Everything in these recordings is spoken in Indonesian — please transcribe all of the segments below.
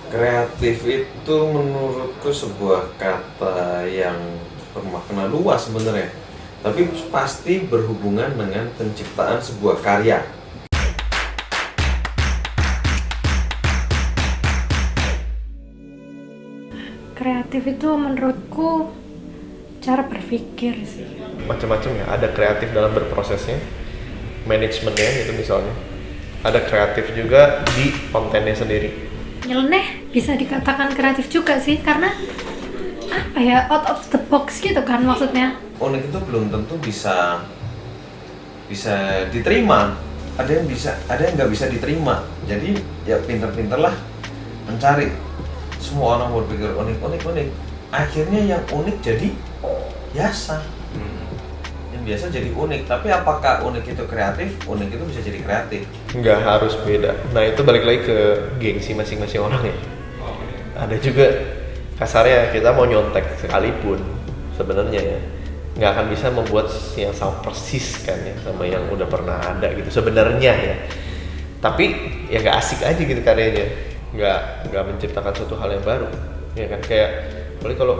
Kreatif itu menurutku sebuah kata yang bermakna luas sebenarnya. Tapi pasti berhubungan dengan penciptaan sebuah karya. Kreatif itu menurutku cara berpikir sih. Macam-macam ya, ada kreatif dalam berprosesnya, manajemennya itu misalnya, ada kreatif juga di kontennya sendiri. Nyeleneh bisa dikatakan kreatif juga sih, karena apa ya, out of the box gitu kan maksudnya. Unik itu belum tentu bisa diterima. Ada yang bisa, ada yang nggak bisa diterima. Jadi ya pinter-pinterlah mencari. Semua orang berpikir unik. Akhirnya yang unik jadi biasa. Yang biasa jadi unik. Tapi apakah unik itu kreatif? Unik itu bisa jadi kreatif. Nggak harus beda. Nah itu balik lagi ke gengsi masing-masing orang ya. Ada juga kasarnya kita mau nyontek sekalipun sebenarnya ya nggak akan bisa membuat yang sama persis kan ya sama yang udah pernah ada gitu sebenarnya ya. Tapi ya nggak asik aja gitu karyanya, nggak menciptakan suatu hal yang baru ya kan. Kayak apalagi kalau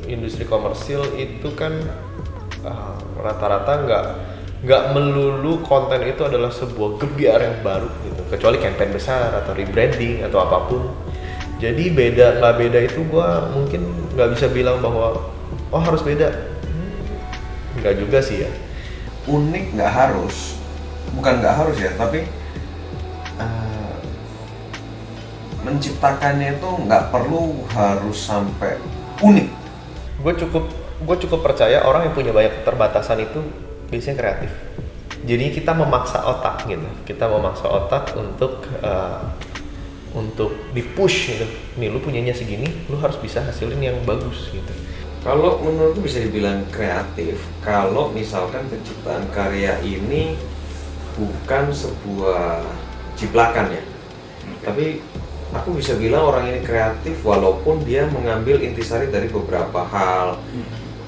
industri komersil itu kan rata-rata nggak melulu konten itu adalah sebuah gebiar yang baru gitu, kecuali campaign besar atau rebranding atau apapun. Jadi nggak beda itu gua mungkin nggak bisa bilang bahwa oh harus beda. Nggak juga sih ya. Unik nggak harus, bukan nggak harus ya, tapi menciptakannya itu nggak perlu harus sampai unik. Gue cukup percaya orang yang punya banyak keterbatasan itu biasanya kreatif. Jadi kita memaksa otak gitu, kita memaksa otak untuk dipush gitu. Nih lu punyanya segini, lu harus bisa hasilin yang bagus gitu. Kalau menurutku bisa dibilang kreatif kalau misalkan penciptaan karya ini bukan sebuah ciplakan ya. Tapi aku bisa bilang orang ini kreatif walaupun dia mengambil intisari dari beberapa hal,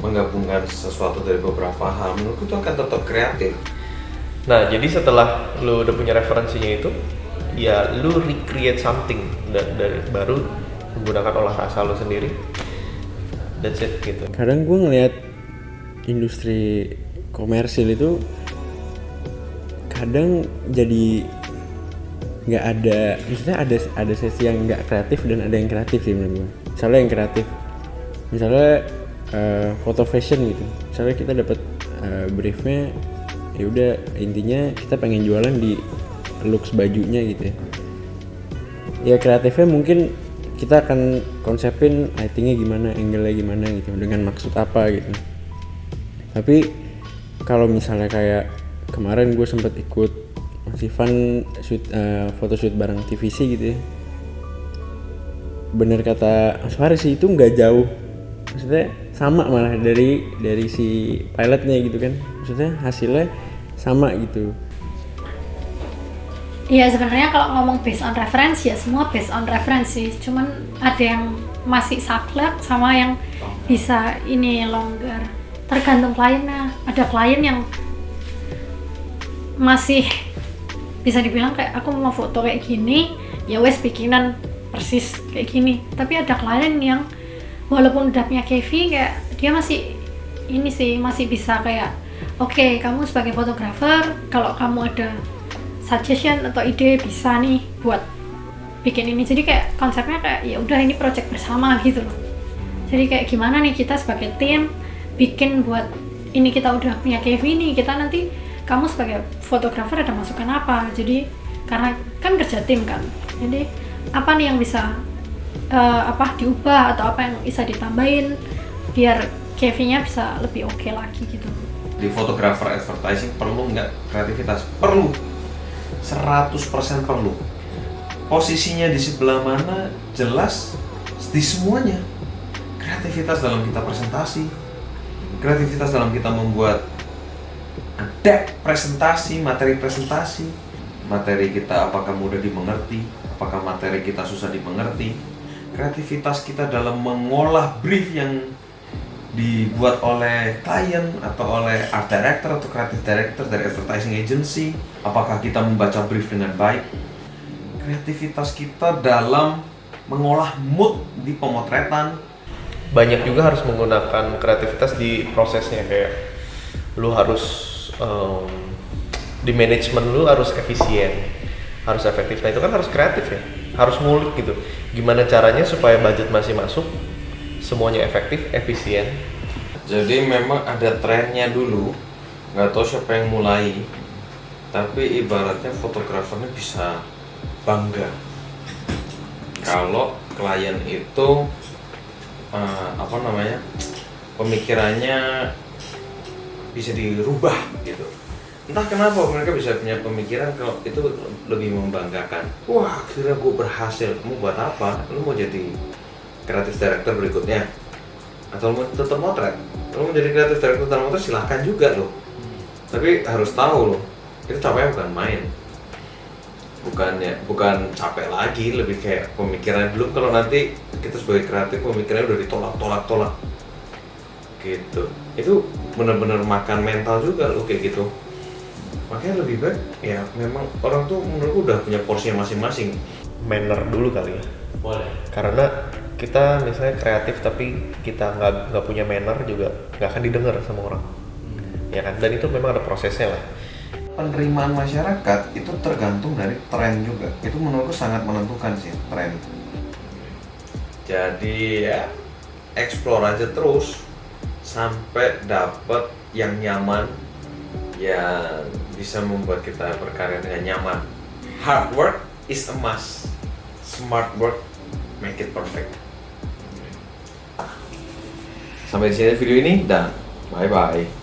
menggabungkan sesuatu dari beberapa hal. Menurutku itu akan tetap kreatif. Nah, jadi setelah lu udah punya referensinya itu, ya lu recreate something dari baru menggunakan olah rasa lu sendiri. That's it gitu. Kadang gue ngeliat industri komersil itu kadang jadi nggak ada, maksudnya ada sesi yang nggak kreatif dan ada yang kreatif sih menurut gue. Misalnya yang kreatif, misalnya foto fashion gitu. Misalnya kita dapat briefnya, ya udah intinya kita pengen jualan di looks bajunya gitu ya. Ya kreatifnya mungkin kita akan konsepin lightingnya gimana, angle-nya gimana gitu, dengan maksud apa gitu. Tapi kalau misalnya kayak kemarin gue sempet ikut masih fun photoshoot bareng TVC gitu ya. Bener kata Mas Faris sih, itu nggak jauh, maksudnya sama malah dari si pilotnya gitu kan, maksudnya hasilnya sama gitu. Iya sebenarnya kalau ngomong based on reference ya semua based on reference sih, cuman ada yang masih saklek sama yang bisa ini longgar, tergantung kliennya. Ada klien yang masih bisa dibilang kayak aku mau foto kayak gini ya wes bikinan persis kayak gini. Tapi ada klien yang walaupun udah punya KV kayak dia masih ini sih, masih bisa kayak oke, kamu sebagai fotografer kalau kamu ada suggestion atau ide bisa nih buat bikin ini. Jadi kayak konsepnya kayak ya udah ini project bersama gitu loh. Jadi kayak gimana nih kita sebagai tim bikin buat ini, kita udah punya KV nih, kita nanti kamu sebagai fotografer ada masukan apa. Jadi karena kan kerja tim kan, jadi apa nih yang bisa diubah atau apa yang bisa ditambahin biar KV-nya bisa lebih oke lagi gitu. Di fotografer advertising perlu nggak kreativitas? Perlu. 100% perlu. Posisinya di sebelah mana jelas di semuanya. Kreativitas dalam kita presentasi, kreativitas dalam kita membuat deck presentasi, materi presentasi, materi kita apakah mudah dimengerti, apakah materi kita susah dimengerti, kreativitas kita dalam mengolah brief yang dibuat oleh klien atau oleh art director atau creative director dari advertising agency, apakah kita membaca brief dengan baik, kreativitas kita dalam mengolah mood di pemotretan. Banyak juga harus menggunakan kreativitas di prosesnya, kayak lu harus di manajemen lu harus efisien, harus efektif. Nah itu kan harus kreatif ya, harus ngulik gitu. Gimana caranya supaya budget masih masuk, semuanya efektif, efisien. Jadi memang ada trennya dulu, nggak tahu siapa yang mulai, tapi ibaratnya fotografernya bisa bangga kalau klien itu pemikirannya bisa dirubah gitu. Entah kenapa mereka bisa punya pemikiran kalau itu lebih membanggakan. Wah, akhirnya gue berhasil. Kamu buat apa? Lu mau jadi kreatif director berikutnya? Atau mau tetap motret? Kalau mau jadi kreatif director tetap motret silahkan juga loh. Tapi harus tahu loh, itu capeknya bukan main. Bukan capek lagi, lebih kayak pemikiran. Belum kalau nanti kita sebagai kreatif pemikirannya udah ditolak gitu. Itu benar-benar makan mental juga loh kayak gitu. Makanya lebih baik ya memang orang tuh menurutku udah punya porsinya masing-masing. Manner dulu kali ya. Boleh. Karena kita misalnya kreatif tapi kita nggak punya manner juga nggak akan didengar sama orang. Ya kan, dan itu memang ada prosesnya lah. Penerimaan masyarakat itu tergantung dari tren juga. Itu menurutku sangat menentukan sih tren. Jadi ya explore aja terus sampai dapet yang nyaman, yang bisa membuat kita berkarya dengan nyaman. Hard work is a must. Smart work make it perfect. Sampai di sini video ini dan bye bye.